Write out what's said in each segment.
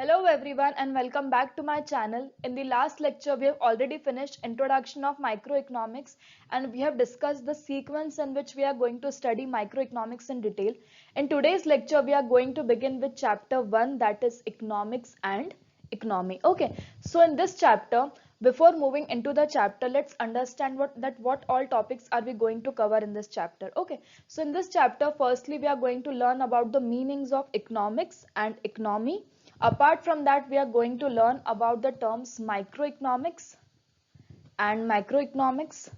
Hello everyone and welcome back to my channel. In the last lecture we have already finished introduction of microeconomics and we have discussed the sequence in which we are going to study microeconomics in detail. In today's lecture we are going to begin with chapter 1, that is economics and economy. Okay, so in this chapter, before moving into the chapter, let's understand what all topics are we going to cover in this chapter. Okay, so in this chapter firstly we are going to learn about the meanings of economics and economy. Apart from that, we are going to learn about the terms microeconomics and macroeconomics.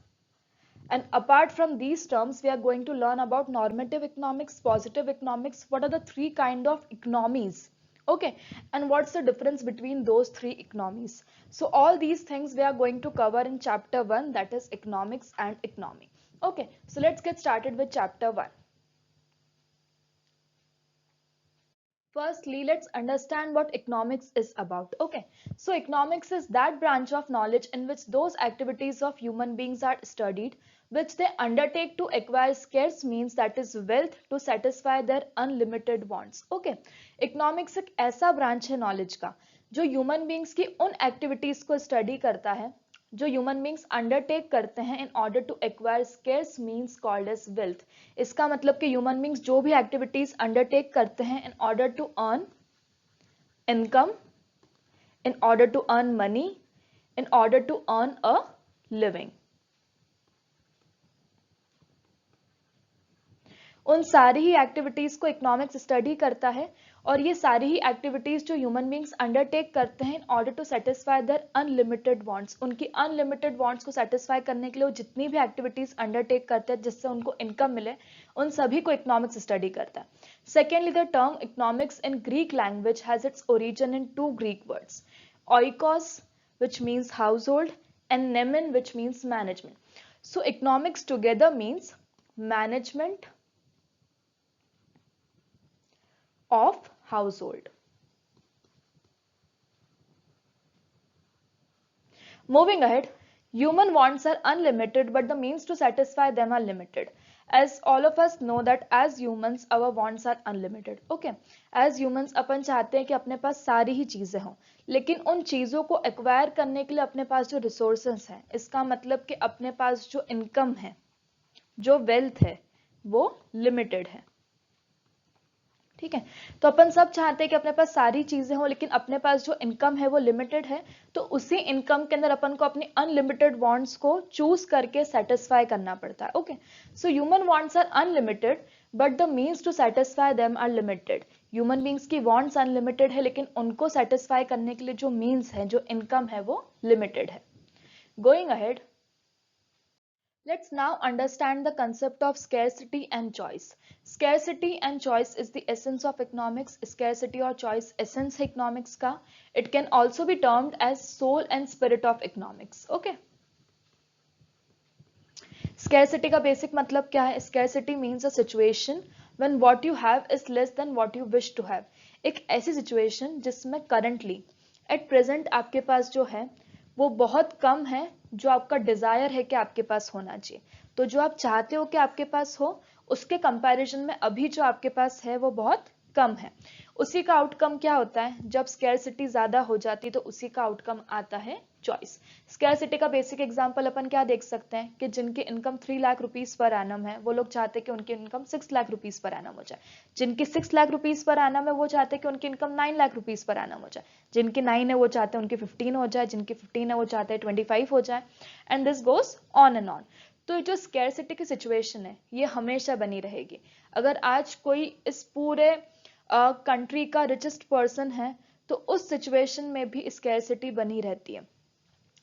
And apart from these terms, we are going to learn about normative economics, positive economics. What are the three kind of economies? Okay, and what's the difference between those three economies? So all these things we are going to cover in chapter 1, that is economics and economy. Okay, so let's get started with chapter 1. Firstly, let's understand what economics is about. Okay, so economics is that branch of knowledge in which those activities of human beings are studied, which they undertake to acquire scarce means, that is wealth, to satisfy their unlimited wants. Okay, economics एक ऐसा branch है knowledge का जो human beings की उन activities को study करता है जो ह्यूमन बींग्स अंडरटेक करते हैं in order to acquire scarce means called as wealth. इसका मतलब कि ह्यूमन बींग्स जो भी एक्टिविटीज अंडरटेक करते हैं in order to earn income, in order to earn money, in order to earn a living, उन सारी ही एक्टिविटीज को इकोनॉमिक्स स्टडी करता है और ये सारी ही एक्टिविटीज जो ह्यूमन बींग्स अंडरटेक करते हैं in order to satisfy their unlimited wants, उनकी अनलिमिटेड वांट्स को सेटिस्फाई करने के लिए वो जितनी भी एक्टिविटीज अंडरटेक करते हैं जिससे उनको इनकम मिले, उन सभी को इकोनॉमिक्स स्टडी करता है. Secondly, the term economics in Greek language has its origin in two Greek words, oikos which means household and nemen which means management. So economics together means management of household. Moving ahead, human wants are unlimited but the means to satisfy them are limited. As all of us know that as humans our wants are unlimited. Okay, as humans अपन चाहते हैं कि अपने पास सारी ही चीजें हों, लेकिन उन चीजों को एक्वायर करने के लिए अपने पास जो रिसोर्सेस हैं, इसका मतलब कि अपने पास जो इनकम है, जो वेल्थ है, वो लिमिटेड है. ठीक है, तो अपन सब चाहते हैं कि अपने पास सारी चीजें हो लेकिन अपने पास जो इनकम है वो लिमिटेड है, तो उसी इनकम के अंदर अपन को अपनी अनलिमिटेड वांट्स को चूज करके सेटिस्फाई करना पड़ता है. Okay, so human wants are unlimited but the means to satisfy them are limited. Human beings की वांट्स अनलिमिटेड है लेकिन उनको सेटिस्फाई करने के लिए जो मीन्स है, जो इनकम है, वो लिमिटेड है. Going ahead, let's now understand the concept of scarcity and choice. Scarcity and choice is the essence of economics. Scarcity और choice essence है economics का. It can also be termed as soul and spirit of economics. Okay. Scarcity का basic मतलब क्या है? Scarcity means a situation when what you have is less than what you wish to have. एक ऐसी situation जिसमें currently at present आपके पास जो है वो बहुत कम है जो आपका डिजायर है कि आपके पास होना चाहिए. तो जो आप चाहते हो कि आपके पास हो, उसके कंपैरिजन में अभी जो आपके पास है वो बहुत कम है. उसी का आउटकम क्या होता है? जब स्कैरसिटी ज्यादा हो जाती है तो उसी का आउटकम आता है चॉइस. स्कैरसिटी का बेसिक एग्जांपल अपन क्या देख सकते हैं कि जिनकी income 3 lakh rupees per annum है वो लोग चाहते हैं कि उनकी income 6 lakh rupees per annum हो जाए. जिनकी 6 लाख रुपीस पर एनम है वो चाहते हैं कि उनकी income 9 lakh rupees per annum हो जाए. जिनकी 9 है वो चाहते हैं उनकी 15 हो जाए, जिनकी 15 है वो चाहते हैं 25 हो जाए, and this goes on and on. तो जो स्कैरसिटी की सिचुएशन है ये हमेशा बनी रहेगी. अगर आज कोई इस पूरे कंट्री का रिचेस्ट पर्सन है तो उस सिचुएशन में भी स्कैरसिटी बनी रहती है.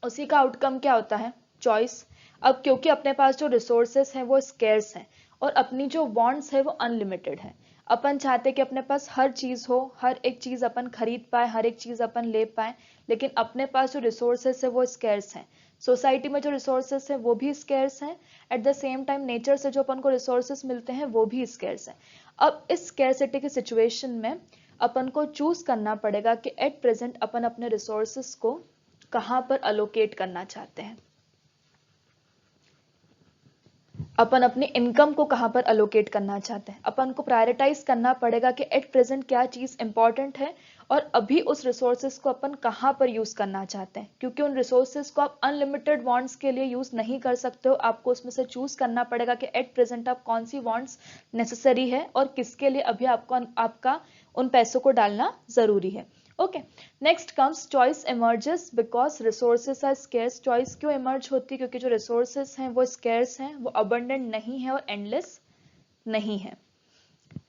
उसी का आउटकम क्या होता है? चॉइस. अब क्योंकि अपने पास जो रिसोर्सेस हैं वो स्कैर्स हैं और अपनी जो वांट्स है वो अनलिमिटेड है. अपन चाहते कि अपने पास हर चीज हो, हर एक चीज अपन खरीद पाए, हर एक चीज अपन ले पाए, लेकिन अपने पास जो रिसोर्सेस है वो स्कैर्स हैं. सोसाइटी में जो रिसोर्सेस है वो भी स्कैर्स हैं. Eight the same time nature से जो अपन को रिसोर्सेस मिलते हैं वो भी स्कैर्स हैं. अब इस स्कैरसिटी की सिचुएशन में अपन को चूज करना पड़ेगा कि एट प्रेजेंट अपन अपने रिसोर्सेस को कहां पर अलोकेट करना चाहते हैं, अपन अपनी इनकम को कहां पर अलोकेट करना चाहते हैं. अपन को प्रायोरिटाइज करना पड़ेगा कि एट प्रेजेंट क्या चीज इंपॉर्टेंट है और अभी उस रिसोर्सेज को अपन कहाँ पर यूज करना चाहते हैं, क्योंकि उन रिसोर्सेज को आप अनलिमिटेड वांट्स के लिए यूज नहीं कर सकते हो। आपको उसमें से चूज करना पड़ेगा कि एट प्रेजेंट आप कौन सी वांट्स नेसेसरी है और किसके लिए अभी आपको आपका उन पैसों को डालना जरूरी है। Okay, next comes choice emerges because resources are scarce. Choice क्यों इमर्ज होती है? क्योंकि जो रिसोर्सेस हैं वो स्केर्स हैं, वो अबंडेंट नहीं है और एंडलेस नहीं है।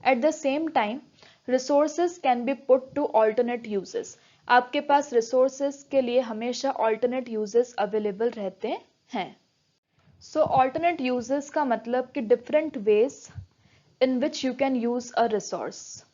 At the same time resources can be put to alternate uses. आपके पास रिसोर्सेज के लिए हमेशा ऑल्टरनेट यूजेस अवेलेबल रहते हैं। सो ऑल्टरनेट यूजेस का मतलब कि different ways in which you can use a resource.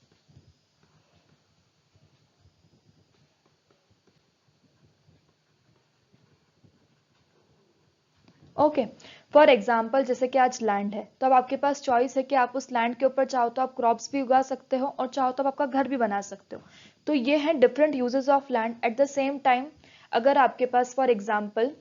Okay, for example जैसे कि आज लैंड है, तो अब आपके पास चॉइस है कि आप उस लैंड के ऊपर चाहो तो आप क्रॉप्स भी उगा सकते हो और चाहो तो आप आपका घर भी बना सकते हो। तो ये है different uses of land. Eight the same time अगर आपके पास फॉर एग्जाम्पल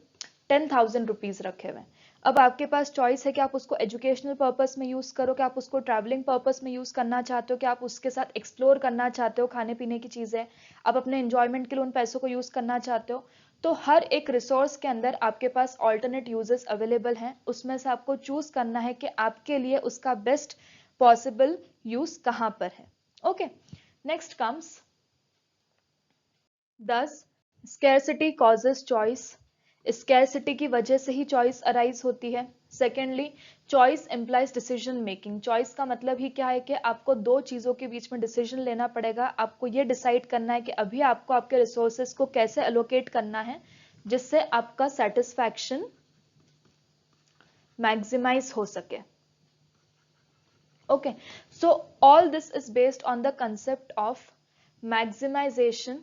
10,000 रुपीज रखे हुए हैं, अब आपके पास चॉइस है कि आप उसको एजुकेशनल पर्पस में यूज करो, कि आप उसको ट्रैवलिंग पर्पस में यूज करना चाहते हो, कि आप उसके साथ एक्सप्लोर करना चाहते हो, खाने पीने की चीजें आप अपने एंजॉयमेंट के लिए उन पैसों को यूज करना चाहते हो। तो हर एक रिसोर्स के अंदर आपके पास ऑल्टरनेट यूजेस अवेलेबल हैं, उसमें से आपको चूज करना है कि आपके लिए उसका बेस्ट पॉसिबल यूज कहां पर है। ओके, नेक्स्ट कम्स दस स्कैरसिटी कॉजेस चॉइस। स्कैरसिटी की वजह से ही चॉइस अराइज होती है। Secondly, choice implies decision making. Choice का मतलब ही क्या है कि आपको दो चीजों के बीच में डिसीजन लेना पड़ेगा। आपको ये डिसाइड करना है कि अभी आपको आपके रिसोर्सेज को कैसे एलोकेट करना है जिससे आपका सेटिस्फैक्शन मैक्सिमाइज हो सके। Okay, so all this is based on the concept of maximisation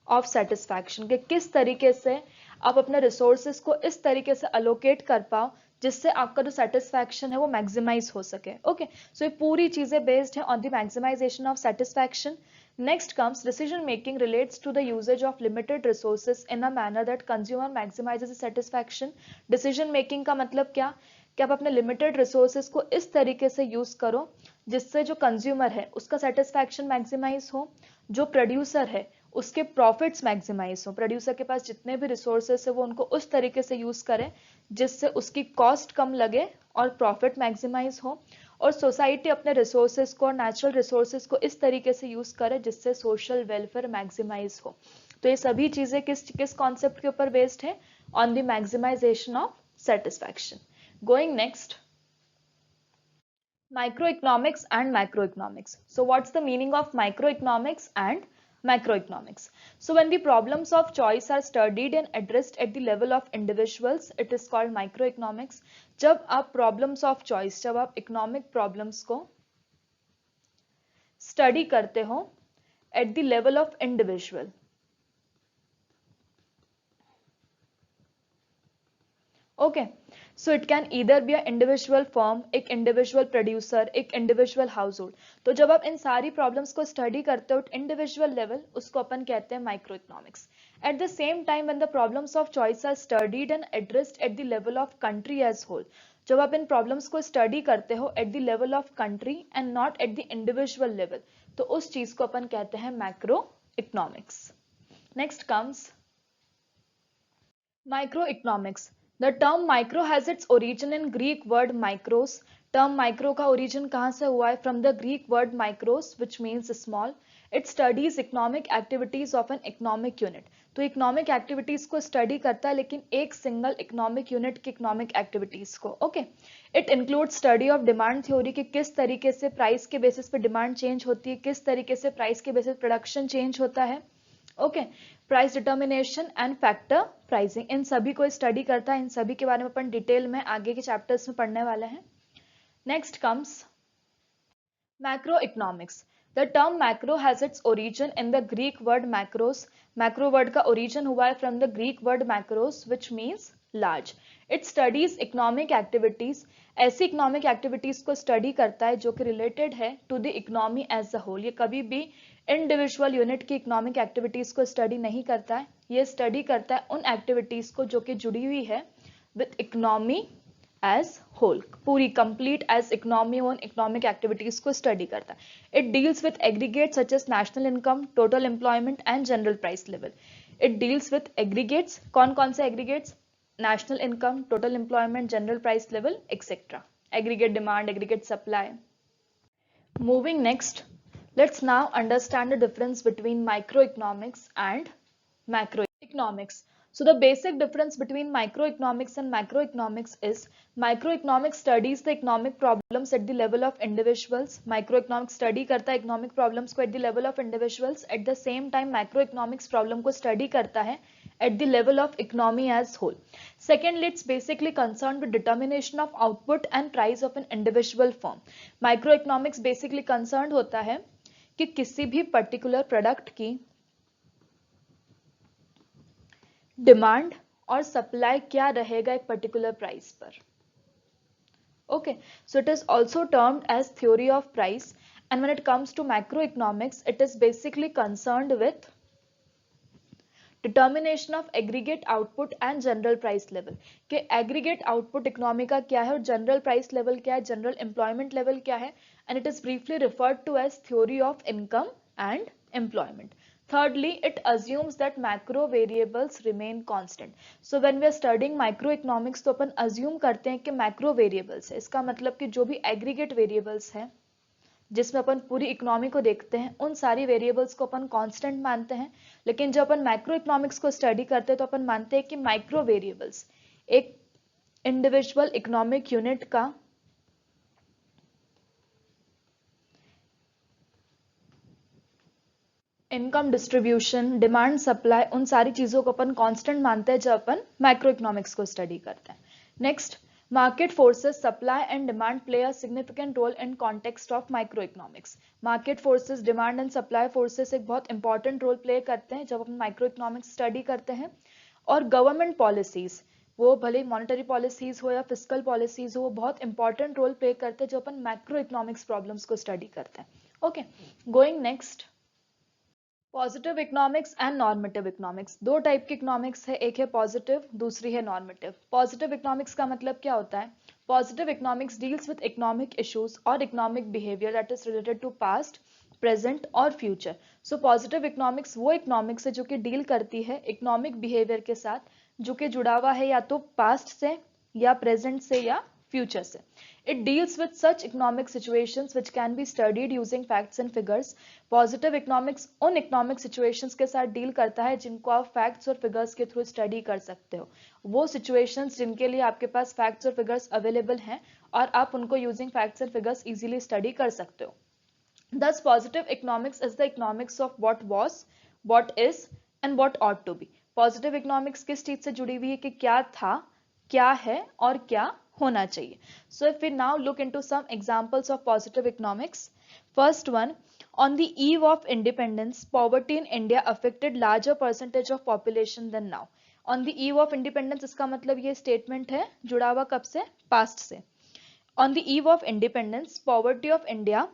of satisfaction, कि किस तरीके से आप अपने रिसोर्सेज को इस तरीके से अलोकेट कर पाओ जिससे आपका जो सेटिस्फैक्शन है वो मैक्सिमाइज हो सके। ओके, सो ये पूरी चीजें बेस्ड है on the maximisation of satisfaction. Next comes decision making relates to the usages of limited resources in a manner that consumer maximises satisfaction. Decision making का मतलब क्या कि आप अपने लिमिटेड रिसोर्सेज को इस तरीके से यूज करो जिससे जो कंज्यूमर है उसका सेटिस्फैक्शन मैक्सिमाइज हो, जो प्रोड्यूसर है उसके प्रॉफिट्स मैक्सिमाइज हो। प्रोड्यूसर के पास जितने भी रिसोर्सेस है वो उनको उस तरीके से यूज करे जिससे उसकी कॉस्ट कम लगे और प्रॉफिट मैक्सिमाइज हो। और सोसाइटी अपने रिसोर्सेज को और नेचुरल रिसोर्सेज को इस तरीके से यूज करे जिससे सोशल वेलफेयर मैक्सिमाइज हो। तो ये सभी चीजें किस किस कॉन्सेप्ट के ऊपर बेस्ड है? On the maximisation of satisfaction. Going next, microeconomics and macroeconomics. So what's the meaning of microeconomics and macroeconomics? So when the problems of choice are studied and addressed at the level of individuals, it is called microeconomics. जब आप problems of choice, जब आप economic problems को study करते हो at the level of individual, okay, so it can either be a individual firm, एक individual producer, एक individual house hold. तो जब आप इन सारी प्रॉब्लम्स को स्टडी करते हो इंडिविजुअल लेवल, उसको अपन कहते हैं micro economics. At the same time when the problems of choice are studied and addressed at the level of country as whole, जब आप इन प्रॉब्लम्स को स्टडी करते हो at the level of country and not at the individual level, तो उस चीज को अपन कहते हैं macro economics. Next comes Microeconomics. The term micro has its origin in Greek word micros. Term micro का origin कहाँ से हुआ है? From the Greek word micros, which means small. It studies economic activities of an economic unit. तो economic activities को study करता है लेकिन एक single economic unit की economic activities को. Okay. It includes study of demand theory कि किस तरीके से price के basis पे demand change होती है, किस तरीके से price के basis production change होता है. Okay, price determination and factor pricing, इन सभी को स्टडी करता है। इन सभी के बारे में अपन डिटेल में आगे के चैप्टर्स में पढ़ने वाले हैं। Next comes macro economics. The term macro has its origin in the Greek word makros. Macro word का ओरिजिन हुआ है from the Greek word makros which means large. It studies economic activities, ऐसी economic activities को study करता है जो कि related है to the economy as a whole. ये कभी भी इंडिविजुअल यूनिट की इकोनॉमिक एक्टिविटीज को स्टडी नहीं करता है, ये स्टडी करता है उन एक्टिविटीज को जो कि जुड़ी हुई है विद इकोनॉमी एज होल, पूरी complete as economy own economic activities को स्टडी करता है। It deals with aggregate such as national income, total employment and general price level. It deals with aggregates, कौन कौन से aggregates? National income, total employment, general price level etcetera, aggregate demand, aggregate supply. Moving next, let's now understand the difference between microeconomics and macroeconomics. So the basic difference between microeconomics and macroeconomics is microeconomics studies the economic problems at the level of individuals. Microeconomics study करता है economic problems को at the level of individuals. At the same time macroeconomics problem को study करता है at the level of economy as whole. Secondly, it's basically concerned with determination of output and price of an individual firm. Microeconomics basically concerned होता है कि किसी भी particular product की demand और सप्लाई क्या रहेगा एक पर्टिकुलर प्राइस पर। Okay, so it is also termed as theory of price. And when it comes to macro economics, it is basically concerned with determination of aggregate output and general price level, कि aggregate output economy का क्या है और general price level क्या है, general employment level क्या है। And it is briefly referred to as theory of income and employment. Thirdly, it assumes that macro variables remain constant. So when we are studying microeconomics तो अपन assume करते हैं कि macro variables है, इसका मतलब कि जो भी aggregate variables है जिसमें अपन पूरी इकोनॉमी को देखते हैं उन सारी वेरिएबल्स को अपन कांस्टेंट मानते हैं। लेकिन जब अपन मैक्रो इकोनॉमिक्स को स्टडी करते हैं तो अपन मानते हैं कि माइक्रो वेरिएबल्स एक इंडिविजुअल इकोनॉमिक यूनिट का इनकम डिस्ट्रीब्यूशन, डिमांड, सप्लाई, उन सारी चीजों को अपन कांस्टेंट मानते हैं जब अपन मैक्रो इकोनॉमिक्स को स्टडी करते हैं। Next, market forces supply and demand play a significant role in context of micro economics. Market forces, demand and supply forces एक बहुत इंपॉर्टेंट रोल प्ले करते हैं जब अपन माइक्रो इकोनॉमिक्स स्टडी करते हैं। और गवर्नमेंट पॉलिसीज, वो भले मॉनेटरी पॉलिसीज हो या फिस्कल पॉलिसीज हो, वो बहुत इंपॉर्टेंट रोल प्ले करते हैं जब अपन मैक्रो इकोनॉमिक्स प्रॉब्लम्स को स्टडी करते हैं। Okay, going next, positive economics and normative economics. दो टाइप की इकोनॉमिक्स है, एक है पॉजिटिव, दूसरी है नॉर्मेटिव। पॉजिटिव इकोनॉमिक्स का मतलब क्या होता है? Positive economics deals with economic issues और economic behaviour that is related to past, present और फ्यूचर। सो पॉजिटिव इकोनॉमिक्स वो इकोनॉमिक्स है जो कि डील करती है इकोनॉमिक बिहेवियर के साथ, जो कि जुड़ा हुआ है या तो पास्ट से या प्रेजेंट से या फ्यूचर से। It deals with such economic situations which can be studied using facts and figures. Positive economics उन economic situations के साथ deal करता है जिनको आप facts और figures के through study कर सकते हो। वो situations जिनके लिए आपके पास facts और figures available हैं और आप उनको using facts and figures easily study कर सकते हो। Thus, positive economics is the economics of what was, what is and what ought to be. Positive economics किस चीज से जुड़ी हुई है कि क्या था, क्या है और क्या होना चाहिए। So if we now look into some examples of positive economics, first one, on the eve of independence, poverty in India affected larger percentage of population than now. On the eve of independence इसका मतलब ये statement है जुड़ा हुआ कब से? Past से। On the eve of independence, poverty of India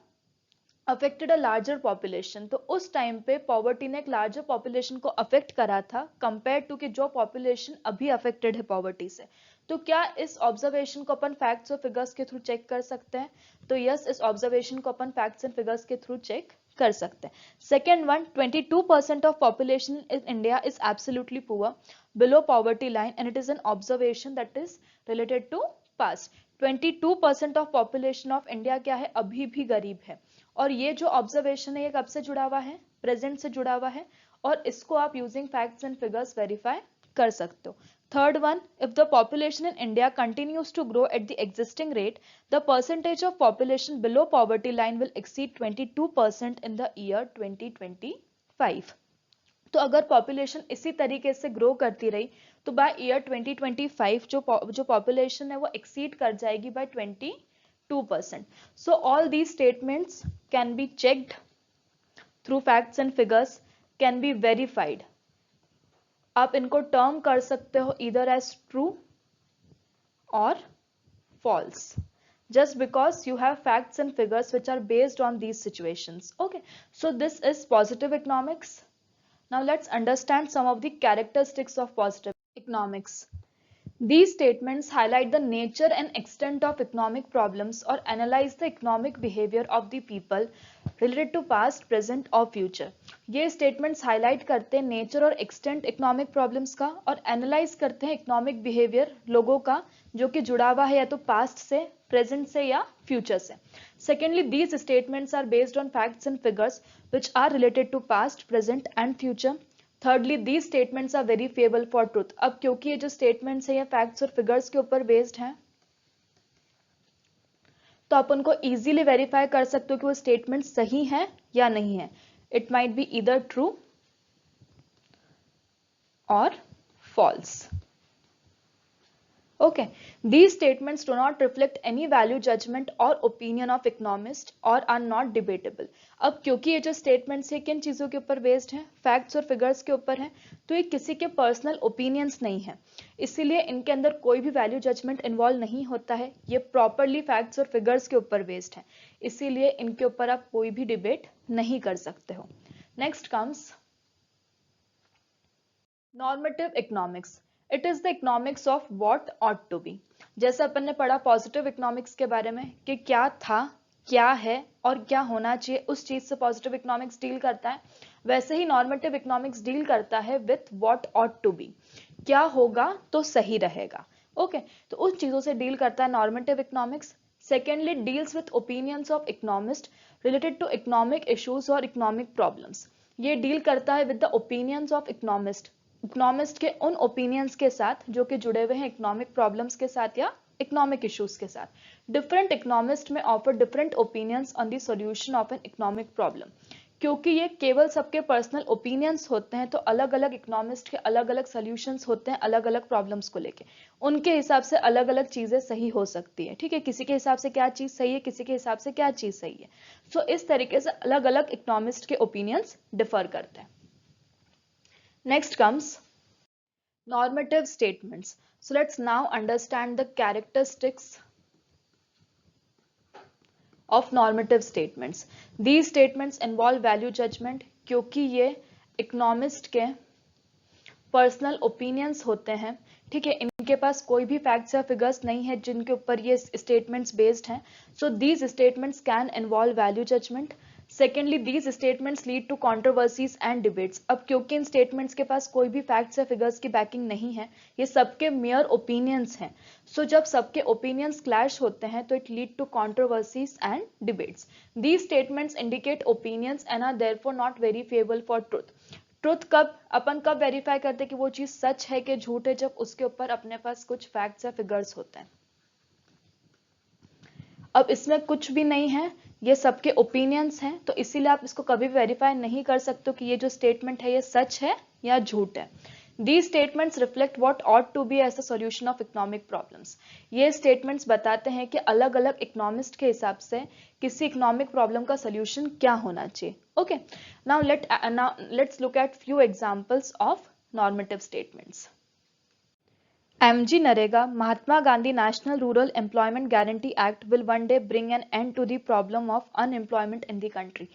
affected a larger population. तो उस टाइम पे पॉवर्टी ने एक लार्जर पॉपुलेशन को अफेक्ट करा था कंपेयर टू कि जो पॉपुलेशन अभी अफेक्टेड है पॉवर्टी से। तो क्या इस ऑब्जर्वेशन को अपन फैक्ट्स और फिगर्स के थ्रू चेक कर सकते हैं? तो यस, इस ऑब्जर्वेशन को अपन फैक्ट्स एंड फिगर्स के थ्रू चेक कर सकते हैं। Second one, 22% of population in India is absolutely poor below poverty line and it is an observation that is related to past. 22% of population of India क्या है? अभी भी गरीब है। और ये जो ऑब्जर्वेशन है ये कब से जुड़ा हुआ है? प्रेजेंट से जुड़ा हुआ है और इसको आप using facts and figures verify कर सकते हो। Third one, if the population in India continues to grow at the existing rate, the percentage of population below poverty line will exceed 22% in the year 2025। तो अगर population इसी तरीके से grow करती रही तो बाय ईयर 2025 जो पॉपुलेशन है वो एक्सीड कर जाएगी bye 22%. So all these statements can be checked through facts and figures, can be verified. आप इनको टर्म कर सकते हो either as true or false, just because you have facts and figures which are based on these situations. Okay, so this is positive economics. Now let's understand some of the characteristics of positive economics. These statements highlight the nature and extent of economic problems or analyze the economic behavior of the people related to past, present or future. ये statements highlight करते हैं nature और extent economic problems का और analyze करते हैं economic behavior लोगों का जो कि जुड़ा हुआ है या तो past से, present से या future से. Secondly, these statements are based on facts and figures which are related to past, present and future. Thirdly these statements are verifiable for truth. अब क्योंकि ये जो स्टेटमेंट्स हैं ये फैक्ट्स और फिगर्स के ऊपर बेस्ड हैं तो आप उनको इजीली वेरीफाई कर सकते हो कि वो स्टेटमेंट सही है या नहीं है. It might be either true और false. Okay, these statements do not reflect any value, judgment or opinion of economist or are not debatable. अब क्योंकि ये जो statements है किन चीजों के ऊपर based हैं, facts और figures के ऊपर हैं, तो ये किसी के personal opinions नहीं है, इसीलिए इनके अंदर कोई भी value judgment involve नहीं होता है. ये properly facts और figures के ऊपर based हैं, इसीलिए इनके ऊपर आप कोई भी debate नहीं कर सकते हो. Next comes normative economics. It is the economics of what ought to be. जैसे अपन ने पढ़ा पॉजिटिव इकोनॉमिक्स के बारे में कि क्या था, क्या है और क्या होना चाहिए, उस चीज से पॉजिटिव इकोनॉमिक्स डील करता है. वैसे ही नॉर्मेटिव इकोनॉमिक्स डील करता है with what ought to be. क्या होगा तो सही रहेगा. ओके, तो उस चीजों से डील करता है normative economics. Secondly deals with opinions of economist related to economic issues और इकोनॉमिक प्रॉब्लम्स. ये डील करता है with the opinions of economist, economist के उन ओपिनियंस के साथ जो कि जुड़े हुए हैं इकोनॉमिक प्रॉब्लम्स के साथ या इकोनॉमिक इश्यूज के साथ. डिफरेंट इकोनॉमिस्ट में offer different opinions on the solution of an economic problem. क्योंकि ये केवल सबके पर्सनल ओपिनियंस होते हैं तो अलग अलग इकोनॉमिस्ट के अलग अलग सॉल्यूशंस होते हैं अलग अलग प्रॉब्लम्स को लेके. उनके हिसाब से अलग अलग चीजें सही हो सकती है. ठीक है, किसी के हिसाब से क्या चीज सही है, किसी के हिसाब से क्या चीज सही है. सो इस तरीके से अलग अलग इकोनॉमिस्ट के ओपिनियंस डिफर करते हैं. Next comes normative statements. So let's now understand the characteristics of normative statements. These statements involve value judgment क्योंकि ये इकोनॉमिस्ट के पर्सनल ओपिनियंस होते हैं. ठीक है, इनके पास कोई भी फैक्ट्स या फिगर्स नहीं है जिनके ऊपर ये स्टेटमेंट्स बेस्ड हैं. So these statements can involve value judgement. Secondly these statements lead to controversies and debates. अब क्योंकि इन स्टेटमेंट्स के पास कोई भी फैक्ट्स या फिगर्स की बैकिंग नहीं है, ये सबके मेयर ओपिनियंस हैं. सो जब सबके ओपिनियंस क्लैश होते हैं तो it lead to controversies and debates. These statements indicate opinions and are therefore not verifiable for truth. Truth कब वेरीफाई करते हैं कि वो चीज सच है कि झूठ है, जब उसके ऊपर अपने पास कुछ फैक्ट्स या फिगर्स होते हैं. अब इसमें कुछ भी नहीं है, ये सबके ओपिनियंस हैं, तो इसीलिए आप इसको कभी भी वेरीफाई नहीं कर सकते कि ये जो स्टेटमेंट है ये सच है या झूठ है. These statements reflect what ought to be as a solution of economic problems. ये statements बताते हैं कि अलग अलग इकोनॉमिस्ट के हिसाब से किसी इकोनॉमिक प्रॉब्लम का सोल्यूशन क्या होना चाहिए. Okay, now let's look at few examples of normative statements. MG Narega, Mahatma Gandhi National Rural Employment Guarantee Act will one day bring an end to the problem of unemployment in the country.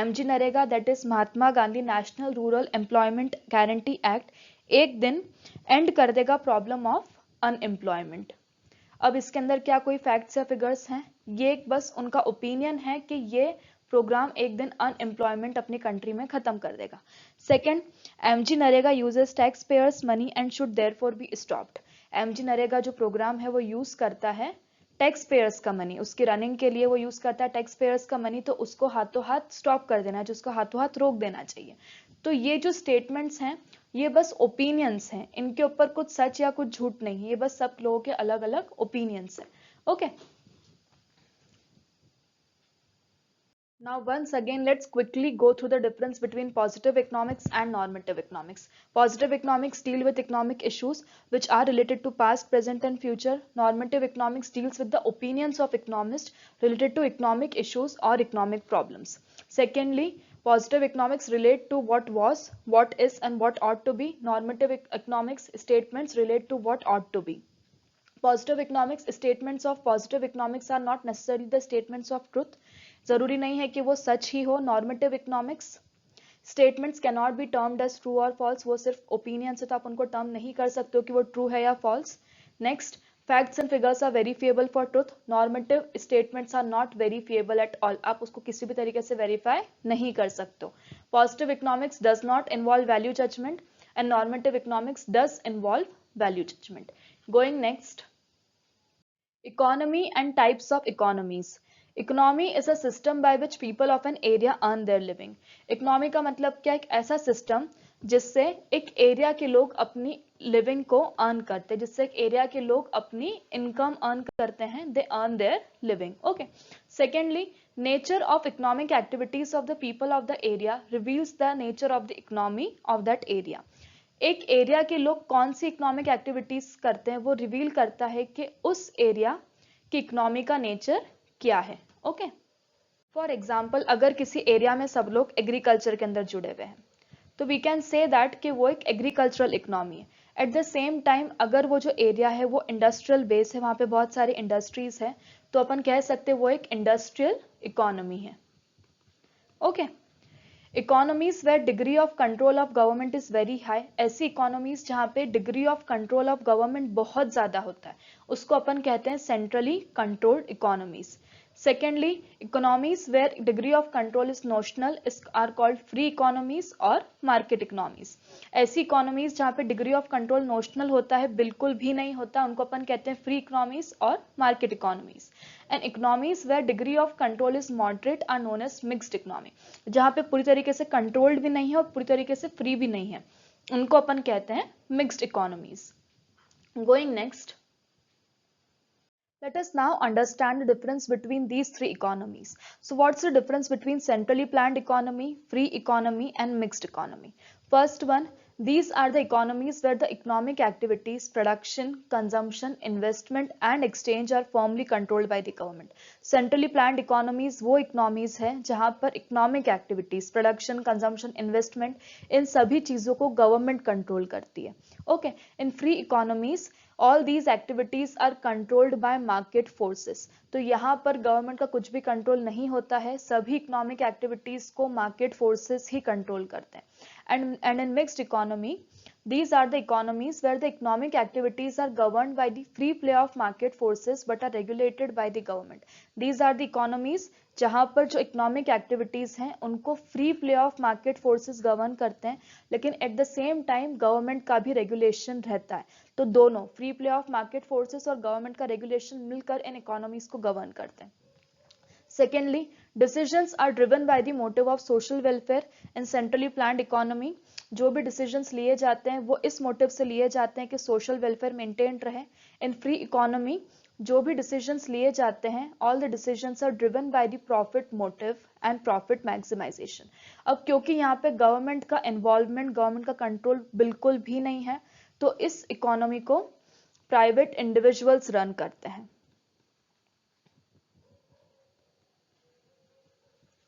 MG Narega, that is Mahatma Gandhi National Rural Employment Guarantee Act, एक दिन and कर देगा problem of unemployment. अब इसके अंदर क्या कोई facts या फिगर्स हैं? ये एक बस उनका ओपिनियन है कि ये प्रोग्राम एक दिन अनएम्प्लॉयमेंट अपनी कंट्री में खत्म कर देगा. Second, MG NREGA uses tax payers money and should therefore be stopped. MG NREGA जो प्रोग्राम है वो यूज करता है टैक्स पेयर्स का मनी, उसकी रनिंग के लिए वो यूज करता है टैक्स पेयर्स का मनी, तो उसको हाथों हाथ स्टॉप कर देना चाहिए, उसको हाथों हाथ रोक देना चाहिए. तो ये जो स्टेटमेंट्स हैं ये बस ओपिनियंस हैं, इनके ऊपर कुछ सच या कुछ झूठ नहीं, ये बस सब लोगों के अलग अलग ओपिनियंस हैं. Okay, now once again let's quickly go through the difference between positive economics and normative economics. Positive economics deal with economic issues which are related to past, present and future. Normative economics deals with the opinions of economists related to economic issues or economic problems. Secondly, positive economics relate to what was, what is and what ought to be. Normative economics statements relate to what ought to be. Positive economics statements of positive economics are not necessarily the statements of truth. जरूरी नहीं है कि वो सच ही हो. Normative economics statements can not be termed as true और false, वो सिर्फ ओपिनियन से, तो आप उनको टर्म नहीं कर सकते हो कि वो ट्रू है या false. Next, facts and figures are verifiable for truth, normative statements are not verifiable at all, आप उसको किसी भी तरीके से वेरीफाई नहीं कर सकते हो। Positive economics does not involve value judgement and normative economics does involve value judgement. Going next, economy and types of economies. Economy is a system by which people of an area earn their living. Economy का मतलब क्या, एक ऐसा system जिससे एक area के लोग अपनी लिविंग को अर्न करते हैं, जिससे एक एरिया के लोग अपनी इनकम अर्न करते हैं, they earn their living. Okay. Secondly, nature of economic activities of the people of the area reveals the nature of the economy of that area. एक एरिया के लोग कौन सी इकोनॉमिक एक्टिविटीज करते हैं वो रिवील करता है कि उस एरिया की इकोनॉमी का नेचर क्या है। ओके। फॉर एग्जाम्पल, अगर किसी एरिया में सब लोग एग्रीकल्चर के अंदर जुड़े हुए हैं तो वी कैन से दैट कि वो एक एग्रीकल्चरल इकोनॉमी है। एट द सेम टाइम अगर वो जो एरिया है वो इंडस्ट्रियल बेस है, वहां पे बहुत सारी इंडस्ट्रीज है, तो अपन कह सकते हैं वो एक इंडस्ट्रियल इकोनॉमी है। Okay. Economies where degree of control of government is very high, ऐसी इकोनॉमीज जहाँ पे degree of control of government बहुत ज्यादा होता है उसको अपन कहते हैं centrally controlled economies. Secondly, economies where degree of control is notional are called free economies और मार्केट इकोनॉमीज। ऐसी इकोनॉमीज जहाँ पे डिग्री ऑफ कंट्रोल नोशनल होता है, बिल्कुल भी नहीं होता, उनको अपन कहते हैं फ्री इकोनॉमीज और market economies. And economies where degree of control is moderate are known as mixed economy, जहाँ पे पूरी तरीके से कंट्रोल्ड भी नहीं है और पूरी तरीके से फ्री भी नहीं है, उनको अपन कहते हैं mixed economies. Going next, let us now understand the difference between these three economies. So what's the difference between centrally planned economy, free economy and mixed economy? First one, these are the economies where the economic activities, production, consumption, investment and exchange are firmly controlled by the government. Centrally planned economies वो economies है जहाँ पर economic activities, production, consumption, investment इन सभी चीजों को government control करती है। Okay, in free economies all these activities are controlled by market forces, तो यहाँ पर गवर्नमेंट का कुछ भी कंट्रोल नहीं होता है, सभी इकोनॉमिक एक्टिविटीज को मार्केट फोर्सेस ही कंट्रोल करते हैं। And in mixed economy, these are the economies where the economic activities are governed by the free play of market forces but are regulated by the government. These are the economies जहां पर जो economic activities हैं उनको free play of market forces govern करते हैं, लेकिन at the same time government का भी रेगुलेशन रहता है, तो दोनों free play of market forces और गवर्नमेंट का रेगुलेशन मिलकर इन इकोनॉमीज को गवर्न करते हैं। Secondly, decisions are driven by the motive of social welfare in centrally planned economy. जो भी डिसीजंस लिए जाते हैं वो इस मोटिव से लिए जाते हैं कि सोशल वेलफेयर मेंटेन रहे। इन फ्री इकोनॉमी जो भी डिसीजंस लिए जाते हैं, all the decisions are driven by the profit motive and profit maximisation. अब क्योंकि यहाँ पे गवर्नमेंट का इन्वॉल्वमेंट, गवर्नमेंट का कंट्रोल बिल्कुल भी नहीं है, तो इस इकोनॉमी को प्राइवेट इंडिविजुअल्स रन करते हैं।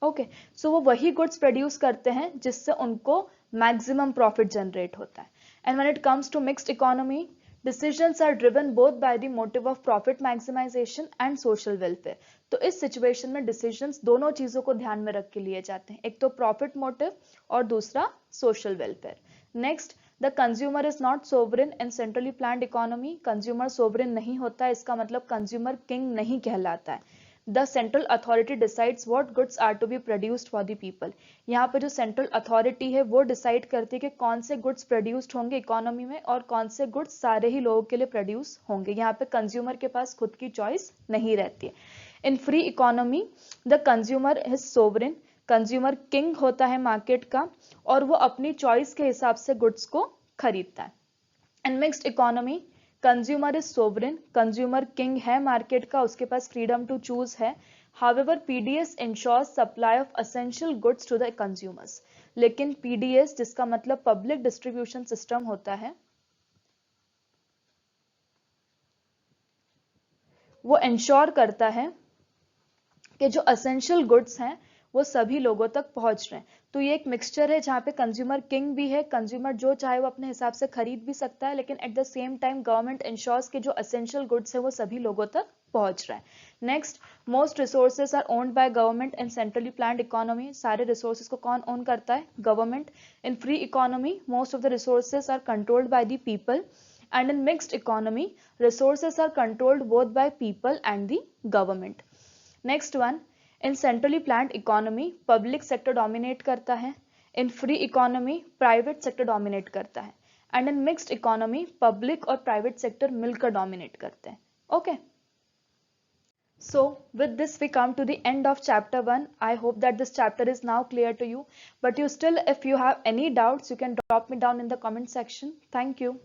ओके, सो वो वही गुड्स प्रोड्यूस करते हैं जिससे उनको मैक्सिमम प्रॉफिट जनरेट होता है। And when it comes to mixed economy, decisions are driven both by the motive of profit maximization and social welfare. तो इस सिचुएशन में डिसीजंस दोनों चीजों को ध्यान में रख के लिए जाते हैं, एक तो प्रॉफिट मोटिव और दूसरा social welfare. Next, the consumer is not sovereign in centrally planned economy. Consumer sovereign नहीं होता, इसका मतलब कंज्यूमर किंग नहीं कहलाता है। The central authority decides what goods are to be produced for the people. यहाँ पे जो सेंट्रल अथॉरिटी है वो डिसाइड करती है कि कौन से गुड्स प्रोड्यूस्ड होंगे इकोनॉमी में और कौन से गुड्स सारे ही लोगों के लिए प्रोड्यूस होंगे। यहाँ पे कंज्यूमर के पास खुद की चॉइस नहीं रहती है। In free economy the consumer is sovereign, consumer king होता है मार्केट का और वो अपनी चॉइस के हिसाब से गुड्स को खरीदता है। In mixed economy consumer is sovereign, consumer king है मार्केट का, उसके पास फ्रीडम टू चूज है। However PDS ensures supply of essential goods to the consumers, लेकिन पीडीएस जिसका मतलब पब्लिक डिस्ट्रीब्यूशन सिस्टम होता है, वो इंश्योर करता है कि जो एसेंशियल गुड्स हैं वो सभी लोगों तक पहुंच रहे हैं। तो ये एक मिक्सचर है जहाँ पे कंज्यूमर किंग भी है, कंज्यूमर जो चाहे वो अपने हिसाब से खरीद भी सकता है, लेकिन at the same time government ensures के जो एसेंशियल गुड्स है वो सभी लोगों तक पहुंच रहा है। Next, most resources are owned by government in centrally planned economy. सारे रिसोर्सेज को कौन ओन करता है? Government. In free economy most of the resources are controlled by the people And in mixed economy, resources are controlled both by people and the government. Next one, in centrally planned economy, public sector dominate करता है. In free economy, private sector dominate करता है. And in mixed economy, public और private sector मिलकर dominate करते हैं. Okay. So with this we come to the end of chapter 1. I hope that this chapter is now clear to you. But you still, if you have any doubts, you can drop me down in the comment section. Thank you.